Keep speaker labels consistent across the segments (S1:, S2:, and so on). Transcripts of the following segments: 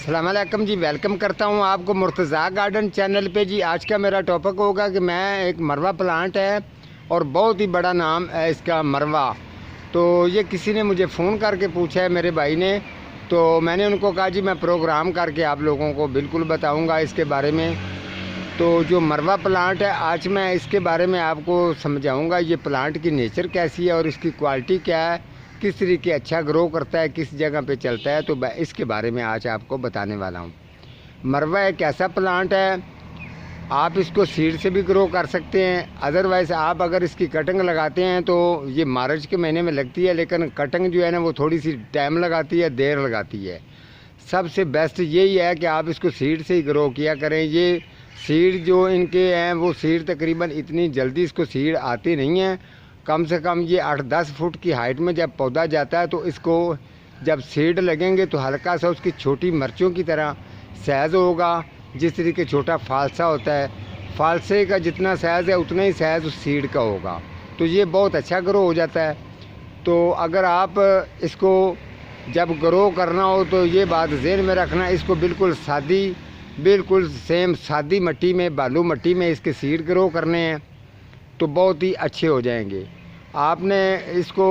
S1: अस्सलाम वालेकुम जी, वेलकम करता हूँ आपको मुर्तज़ा गार्डन चैनल पे जी। आज का मेरा टॉपिक होगा कि मैं एक मरवा प्लांट है और बहुत ही बड़ा नाम है इसका मरवा। तो ये किसी ने मुझे फ़ोन करके पूछा है, मेरे भाई ने, तो मैंने उनको कहा जी मैं प्रोग्राम करके आप लोगों को बिल्कुल बताऊँगा इसके बारे में। तो जो मरवा प्लांट है आज मैं इसके बारे में आपको समझाऊँगा, ये प्लांट की नेचर कैसी है और इसकी क्वालिटी क्या है, किस तरीके अच्छा ग्रो करता है, किस जगह पे चलता है, तो इसके बारे में आज आपको बताने वाला हूँ। मरवा एक ऐसा प्लांट है, आप इसको सीड से भी ग्रो कर सकते हैं। अदरवाइज़ आप अगर इसकी कटिंग लगाते हैं तो ये मार्च के महीने में लगती है, लेकिन कटिंग जो है ना वो थोड़ी सी टाइम लगाती है, देर लगाती है। सबसे बेस्ट यही है कि आप इसको सीड से ही ग्रो किया करें। ये सीड जो इनके हैं वो सीड तकरीबन इतनी जल्दी इसको सीड आती नहीं है। कम से कम ये 8-10 फुट की हाइट में जब पौधा जाता है तो इसको जब सीड लगेंगे तो हल्का सा उसकी छोटी मिर्चों की तरह साइज़ होगा। जिस तरीके छोटा फालसा होता है, फालसे का जितना साइज़ है उतना ही साइज़ उस सीड का होगा, तो ये बहुत अच्छा ग्रो हो जाता है। तो अगर आप इसको जब ग्रो करना हो तो ये बात ज़हन में रखना, इसको बिल्कुल सेम सादी मिट्टी में, बालू मिट्टी में इसके सीड ग्रो करने हैं तो बहुत ही अच्छे हो जाएंगे। आपने इसको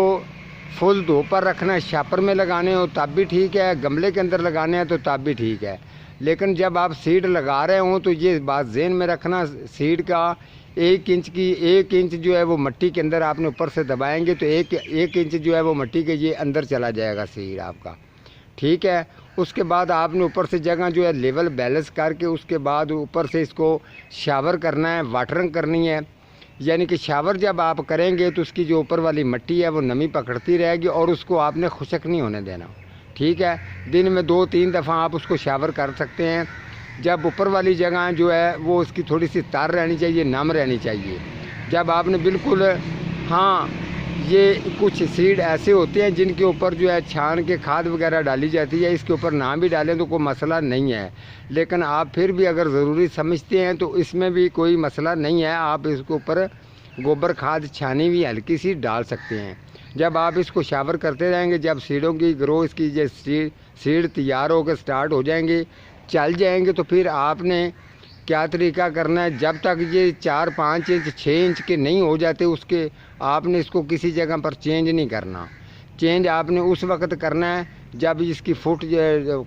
S1: फुल धूप पर रखना है, शापर में लगाने हो तब भी ठीक है, गमले के अंदर लगाने हैं तो तब भी ठीक है। लेकिन जब आप सीड लगा रहे हो तो ये बात ज़हन में रखना, सीड का 1 इंच जो है वो मिट्टी के अंदर आपने ऊपर से दबाएंगे तो एक इंच जो है वो मिट्टी के ये अंदर चला जाएगा सीड आपका, ठीक है। उसके बाद आपने ऊपर से जगह जो है लेवल बैलेंस करके उसके बाद ऊपर से इसको शावर करना है, वाटरिंग करनी है। यानी कि शावर जब आप करेंगे तो उसकी जो ऊपर वाली मिट्टी है वो नमी पकड़ती रहेगी और उसको आपने खुशक नहीं होने देना, ठीक है। दिन में 2-3 दफ़ा आप उसको शावर कर सकते हैं। जब ऊपर वाली जगह जो है वो उसकी थोड़ी सी तार रहनी चाहिए, नम रहनी चाहिए। जब आपने बिल्कुल, हाँ, ये कुछ सीड ऐसे होते हैं जिनके ऊपर जो है छान के खाद वगैरह डाली जाती है, इसके ऊपर ना भी डालें तो कोई मसला नहीं है। लेकिन आप फिर भी अगर ज़रूरी समझते हैं तो इसमें भी कोई मसला नहीं है, आप इसके ऊपर गोबर खाद छानी हुई हल्की सी डाल सकते हैं। जब आप इसको शावर करते रहेंगे, जब सीडों की ग्रो इसकी जो सीड तैयार होकर स्टार्ट हो जाएंगे, चल जाएंगे, तो फिर आपने क्या तरीका करना है, जब तक ये 4-5 इंच 6 इंच के नहीं हो जाते उसके आपने इसको किसी जगह पर चेंज नहीं करना। चेंज आपने उस वक्त करना है जब इसकी फुट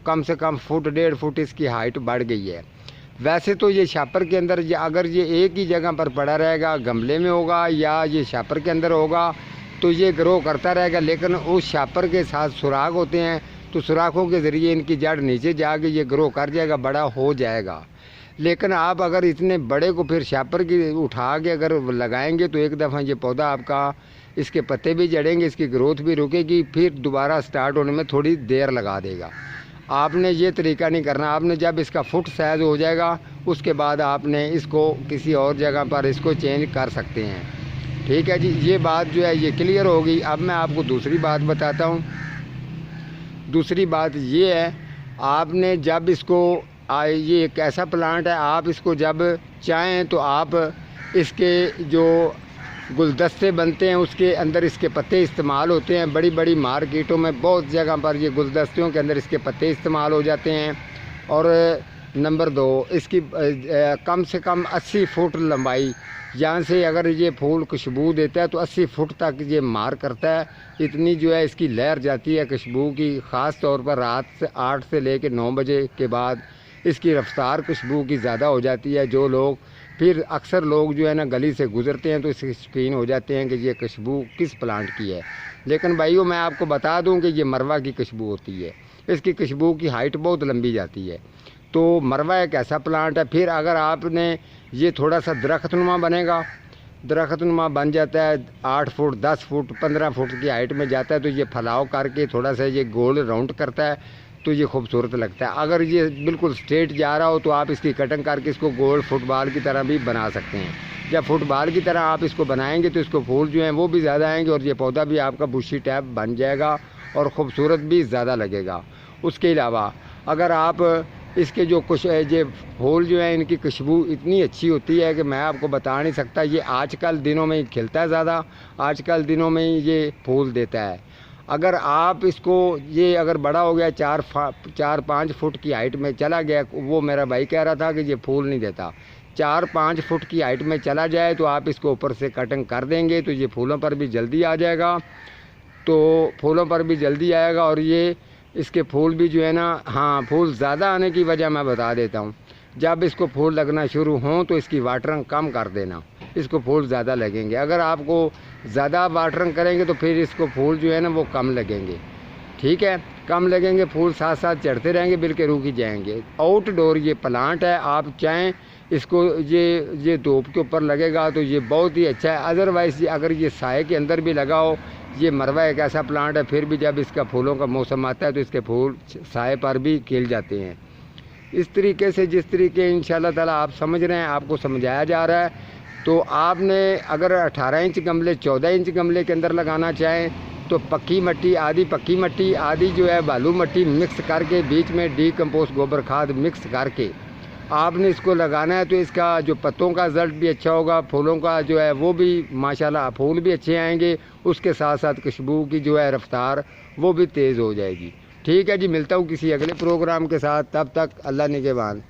S1: कम से कम फुट 1.5 फुट इसकी हाइट बढ़ गई है। वैसे तो ये शापर के अंदर अगर ये एक ही जगह पर पड़ा रहेगा, गमले में होगा या ये शापर के अंदर होगा, तो ये ग्रो करता रहेगा। लेकिन उस शापर के साथ सुराख होते हैं तो सुराखों के ज़रिए इनकी जड़ नीचे जाके ये ग्रो कर जाएगा, बड़ा हो जाएगा। लेकिन आप अगर इतने बड़े को फिर शापर की उठा के अगर लगाएंगे तो एक दफ़ा ये पौधा आपका, इसके पत्ते भी जड़ेंगे, इसकी ग्रोथ भी रुकेगी, फिर दोबारा स्टार्ट होने में थोड़ी देर लगा देगा। आपने ये तरीका नहीं करना। आपने जब इसका फुट साइज़ हो जाएगा उसके बाद आपने इसको किसी और जगह पर इसको चेंज कर सकते हैं, ठीक है जी। ये बात जो है ये क्लियर होगी। अब मैं आपको दूसरी बात बताता हूँ। दूसरी बात ये है, आपने जब इसको ये एक ऐसा प्लांट है, आप इसको जब चाहें तो आप इसके जो गुलदस्ते बनते हैं उसके अंदर इसके पत्ते इस्तेमाल होते हैं। बड़ी बड़ी मार्केटों में बहुत जगह पर ये गुलदस्तियों के अंदर इसके पत्ते इस्तेमाल हो जाते हैं। और नंबर 2, इसकी कम से कम 80 फुट लंबाई, यहाँ से अगर ये फूल खुशबू देता है तो 80 फुट तक ये मार करता है। इतनी जो है इसकी लहर जाती है खुशबू की। ख़ास तौर पर रात से 8 से लेकर 9 बजे के बाद इसकी रफ्तार खुशबू की ज़्यादा हो जाती है। जो लोग फिर अक्सर लोग जो है ना गली से गुज़रते हैं तो इसके शौकीन हो जाते हैं कि ये खुशबू किस प्लांट की है। लेकिन भाइयों मैं आपको बता दूं कि ये मरवा की खुशबू होती है। इसकी खुशबू की हाइट बहुत लंबी जाती है। तो मरवा एक ऐसा प्लांट है। फिर अगर आपने ये थोड़ा सा दरख्तनुमा बनेगा, दरख्तनुमा बन जाता है 8 फुट 10 फुट 15 फुट की हाइट में जाता है, तो ये फैलाव करके थोड़ा सा ये गोल राउंड करता है तो ये खूबसूरत लगता है। अगर ये बिल्कुल स्ट्रेट जा रहा हो तो आप इसकी कटिंग करके इसको गोल फुटबॉल की तरह भी बना सकते हैं। जब फुटबॉल की तरह आप इसको बनाएंगे तो इसको फूल जो हैं वो भी ज़्यादा आएंगे और ये पौधा भी आपका बुशी टाइप बन जाएगा और ख़ूबसूरत भी ज़्यादा लगेगा। उसके अलावा अगर आप इसके जो कुछ ये फूल जो है इनकी खुशबू इतनी अच्छी होती है कि मैं आपको बता नहीं सकता। ये आजकल दिनों में ही खिलता है ज़्यादा, आजकल दिनों में ही ये फूल देता है। अगर आप इसको ये अगर बड़ा हो गया 4-5 फुट की हाइट में चला गया, वो मेरा भाई कह रहा था कि ये फूल नहीं देता, 4-5 फुट की हाइट में चला जाए तो आप इसको ऊपर से कटिंग कर देंगे तो ये फूलों पर भी जल्दी आ जाएगा। तो फूलों पर भी जल्दी आएगा और ये इसके फूल भी जो है ना, हाँ फूल ज़्यादा आने की वजह मैं बता देता हूँ। जब इसको फूल लगना शुरू हों तो इसकी वाटरिंग कम कर देना, इसको फूल ज़्यादा लगेंगे। अगर आपको ज़्यादा वाटरिंग करेंगे तो फिर इसको फूल जो है ना वो कम लगेंगे, ठीक है, कम लगेंगे, फूल साथ साथ चढ़ते रहेंगे, बिल्कुल रुक ही जाएंगे। आउटडोर ये प्लांट है, आप चाहें इसको ये धूप के ऊपर लगेगा तो ये बहुत ही अच्छा है। अदरवाइज़ अगर ये साए के अंदर भी लगा हो, ये मरवा एक ऐसा प्लांट है फिर भी जब इसका फूलों का मौसम आता है तो इसके फूल साए पर भी खिल जाते हैं। इस तरीके से जिस तरीके इंशाल्लाह ताला आप समझ रहे हैं, आपको समझाया जा रहा है, तो आपने अगर 18 इंच गमले 14 इंच गमले के अंदर लगाना चाहें तो पक्की मिट्टी, आधी पक्की मिट्टी, आधी जो है बालू मिट्टी मिक्स करके बीच में डीकम्पोस्ट गोबर खाद मिक्स करके आपने इसको लगाना है। तो इसका जो पत्तों का रिजल्ट भी अच्छा होगा, फूलों का जो है वो भी माशाल्लाह फूल भी अच्छे आएंगे, उसके साथ साथ खुशबू की जो है रफ्तार वो भी तेज़ हो जाएगी। ठीक है जी, मिलता हूँ किसी अगले प्रोग्राम के साथ, तब तक अल्लाह निगहबान।